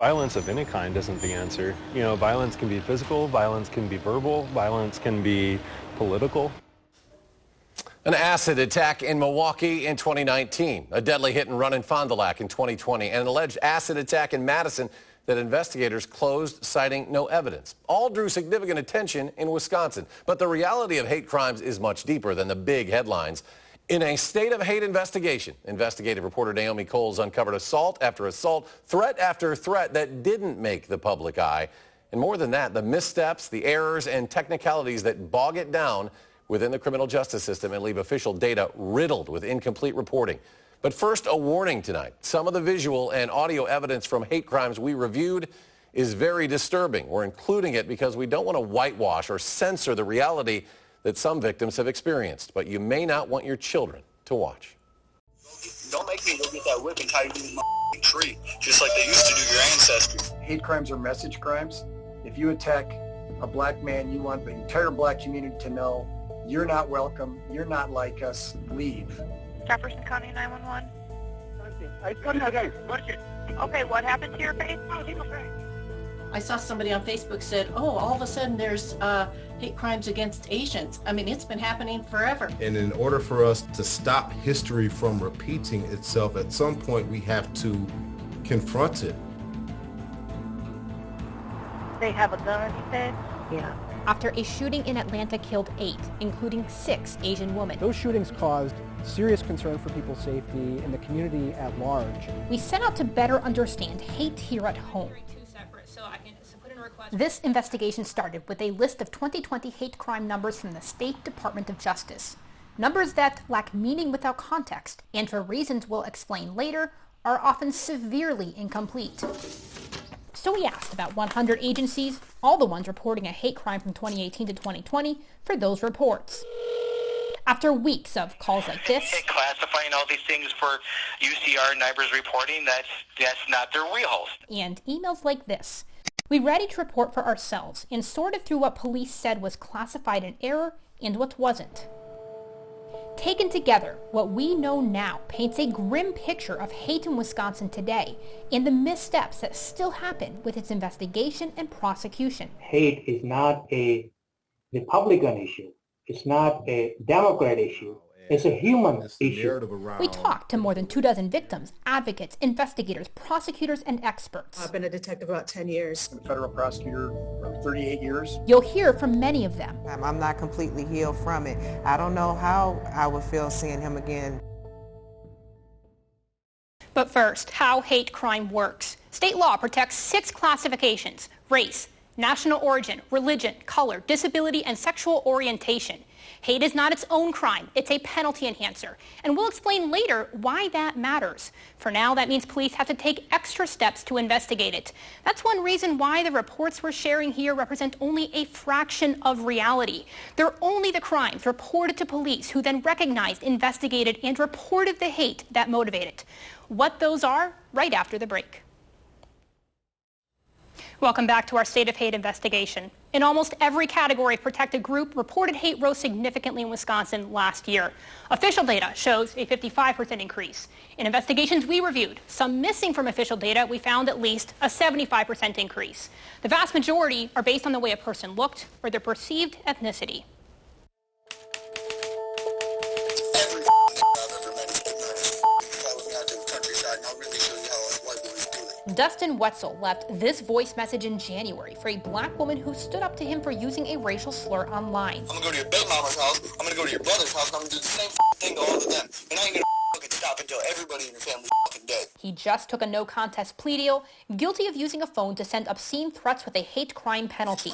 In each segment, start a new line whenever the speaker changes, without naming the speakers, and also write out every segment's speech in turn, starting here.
Violence of any kind isn't the answer. You know, violence can be physical, violence can be verbal, violence can be political.
An acid attack in Milwaukee in 2019, a deadly hit and run in Fond du Lac in 2020, and an alleged acid attack in Madison that investigators closed, citing no evidence. All drew significant attention in Wisconsin. But the reality of hate crimes is much deeper than the big headlines. In a state of hate investigation, investigative reporter Naomi Coles uncovered assault after assault, threat after threat that didn't make the public eye. And more than that, the missteps, the errors, and technicalities that bog it down within the criminal justice system and leave official data riddled with incomplete reporting. But first, a warning tonight. Some of the visual and audio evidence from hate crimes we reviewed is very disturbing. We're including it because we don't want to whitewash or censor the reality that some victims have experienced, but you may not want your children to watch.
Don't make me go get that whip and tie you to the tree, just like they used to do your ancestors.
Hate crimes are message crimes. If you attack a black man, you want the entire black community to know you're not welcome, you're not like us, leave.
Jefferson County 911. Okay, what happened to your face?
I saw somebody on Facebook said, oh, all of a sudden there's hate crimes against Asians. I mean, it's been happening forever.
And in order for us to stop history from repeating itself, at some point we have to confront it.
They have a gun, you said?
Yeah. After a shooting in Atlanta killed 8, including 6 Asian women.
Those shootings caused serious concern for people's safety and the community at large.
We set out to better understand hate here at home. This investigation started with a list of 2020 hate crime numbers from the State Department of Justice. Numbers that lack meaning without context, and for reasons we'll explain later, are often severely incomplete. So we asked about 100 agencies, all the ones reporting a hate crime from 2018 to 2020, for those reports. After weeks of calls like this,
classifying all these things for UCR NIBR's reporting, that's not their wheelhouse.
And emails like this, we ready to report for ourselves and sorted through what police said was classified in error and what wasn't. Taken together, what we know now paints a grim picture of hate in Wisconsin today and the missteps that still happen with its investigation and prosecution.
Hate is not a Republican issue. It's not a Democrat issue. It's a human issue.
We talked to more than 24 victims, advocates, investigators, prosecutors, and experts.
I've been a detective about 10 years.
I'm a federal prosecutor for 38 years.
You'll hear from many of them.
I'm not completely healed from it. I don't know how I would feel seeing him again.
But first, how hate crime works. State law protects 6 classifications: race, national origin, religion, color, disability, and sexual orientation. Hate is not its own crime. It's a penalty enhancer. And we'll explain later why that matters. For now, that means police have to take extra steps to investigate it. That's one reason why the reports we're sharing here represent only a fraction of reality. They're only the crimes reported to police, who then recognized, investigated, and reported the hate that motivated. What those are, right after the break. Welcome back to our State of Hate investigation. In almost every category of protected group, reported hate rose significantly in Wisconsin last year. Official data shows a 55% increase. In investigations we reviewed, some missing from official data, we found at least a 75% increase. The vast majority are based on the way a person looked or their perceived ethnicity. Dustin Wetzel left this voice message in January for a black woman who stood up to him for using a racial slur online.
I'm gonna go to your baby mama's house, I'm gonna go to your brother's house, and I'm gonna do the same thing to all of them. And I ain't gonna fucking stop until everybody in your family's fucking dead.
He just took a no contest plea deal, guilty of using a phone to send obscene threats with a hate crime penalty.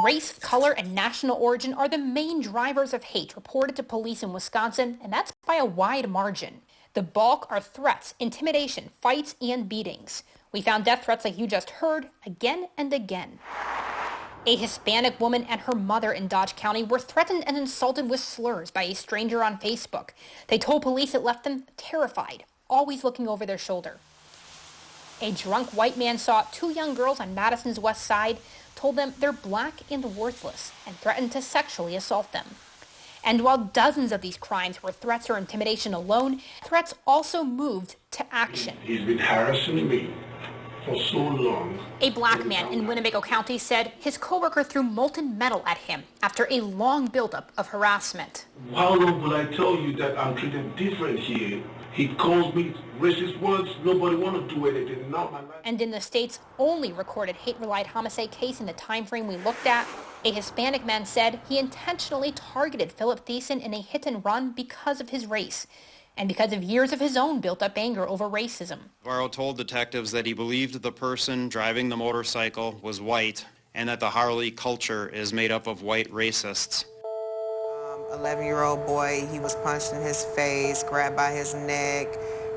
Race, color, and national origin are the main drivers of hate reported to police in Wisconsin, and that's by a wide margin. The bulk are threats, intimidation, fights, and beatings. We found death threats like you just heard again and again. A Hispanic woman and her mother in Dodge County were threatened and insulted with slurs by a stranger on Facebook. They told police it left them terrified, always looking over their shoulder. A drunk white man saw 2 young girls on Madison's west side, told them they're black and worthless, and threatened to sexually assault them. And while dozens of these crimes were threats or intimidation alone, threats also moved to action.
He's been harassing me for so long.
A black man in Winnebago County said his coworker threw molten metal at him after a long buildup of harassment.
How long will I tell you that I'm treated different here? He calls me racist words. Nobody want to do anything. Not my life.
And in the state's only recorded hate-related homicide case in the time frame we looked at, a Hispanic man said he intentionally targeted Philip Thiessen in a hit-and-run because of his race and because of years of his own built-up anger over racism.
Navarro told detectives that he believed the person driving the motorcycle was white and that the Harley culture is made up of white racists.
11-year-old boy, he was punched in his face, grabbed by his neck,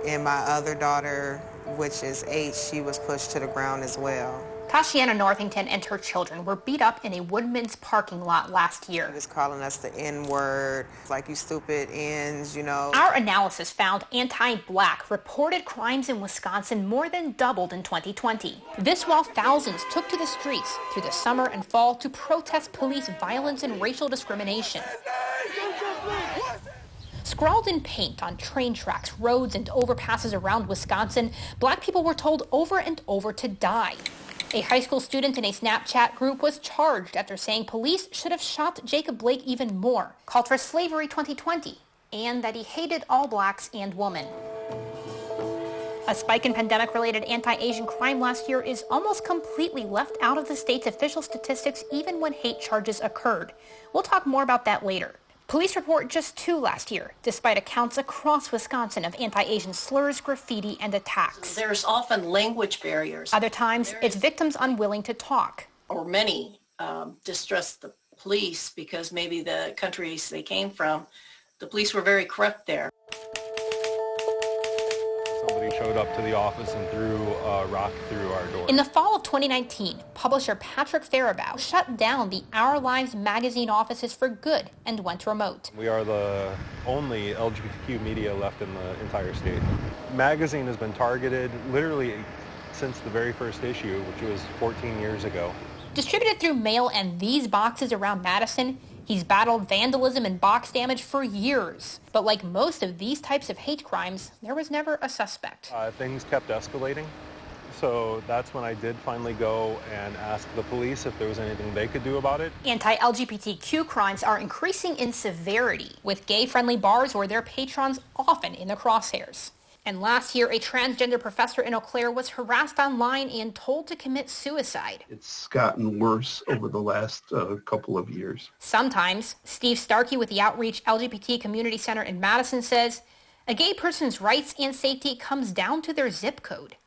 and my other daughter, which is 8, she was pushed to the ground as well.
Tashiana Northington and her children were beat up in a Woodman's parking lot last year.
He was calling us the N-word, like you stupid ends, you know.
Our analysis found anti-black reported crimes in Wisconsin more than doubled in 2020. This while thousands took to the streets through the summer and fall to protest police violence and racial discrimination. Scrawled in paint on train tracks, roads, and overpasses around Wisconsin, black people were told over and over to die. A high school student in a Snapchat group was charged after saying police should have shot Jacob Blake even more, called for Slavery 2020, and that he hated all blacks and women. A spike in pandemic-related anti-Asian crime last year is almost completely left out of the state's official statistics even when hate charges occurred. We'll talk more about that later. Police report just 2 last year, despite accounts across Wisconsin of anti-Asian slurs, graffiti, and attacks.
There's often language barriers.
Other times, it's victims unwilling to talk.
Or many distrust the police because maybe the countries they came from, the police were very corrupt there.
Somebody showed up to the office and threw a rock through our door.
In the fall of 2019, publisher Patrick Faribault shut down the Our Lives magazine offices for good and went remote.
We are the only LGBTQ media left in the entire state. Magazine has been targeted literally since the very first issue, which was 14 years ago.
Distributed through mail and these boxes around Madison, he's battled vandalism and box damage for years. But like most of these types of hate crimes, there was never a suspect.
Things kept escalating. So that's when I did finally go and ask the police if there was anything they could do about it.
Anti-LGBTQ crimes are increasing in severity, with gay-friendly bars or their patrons often in the crosshairs. And last year, a transgender professor in Eau Claire was harassed online and told to commit suicide.
It's gotten worse over the last couple of years.
Sometimes, Steve Starkey with the Outreach LGBT Community Center in Madison says, a gay person's rights and safety comes down to their zip code.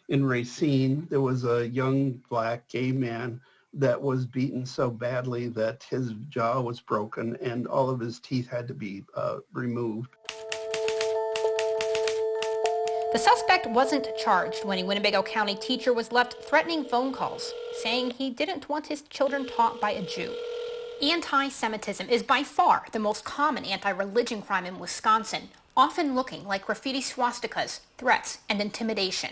In Racine, there was a young black gay man that was beaten so badly that his jaw was broken and all of his teeth had to be removed.
The suspect wasn't charged when a Winnebago County teacher was left threatening phone calls, saying he didn't want his children taught by a Jew. Anti-Semitism is by far the most common anti-religion crime in Wisconsin, often looking like graffiti swastikas, threats, and intimidation.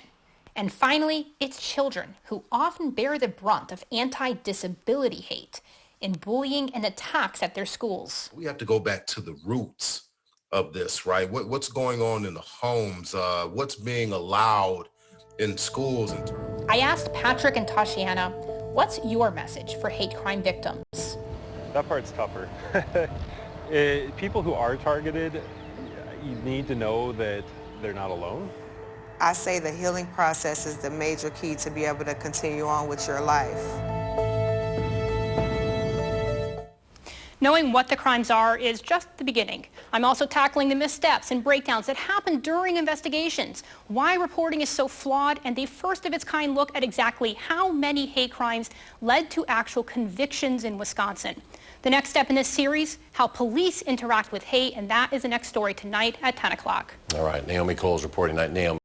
And finally, it's children who often bear the brunt of anti-disability hate in bullying and attacks at their schools.
We have to go back to the roots of this, right? What's going on in the homes? What's being allowed in schools?
I asked Patrick and Tashiana, what's your message for hate crime victims?
That part's tougher. People who are targeted, you need to know that they're not alone.
I say the healing process is the major key to be able to continue on with your life.
Knowing what the crimes are is just the beginning. I'm also tackling the missteps and breakdowns that happen during investigations, why reporting is so flawed, and a first-of-its-kind look at exactly how many hate crimes led to actual convictions in Wisconsin. The next step in this series, how police interact with hate, and that is the next story tonight at 10 o'clock.
All right, Naomi Cole's reporting tonight. Naomi.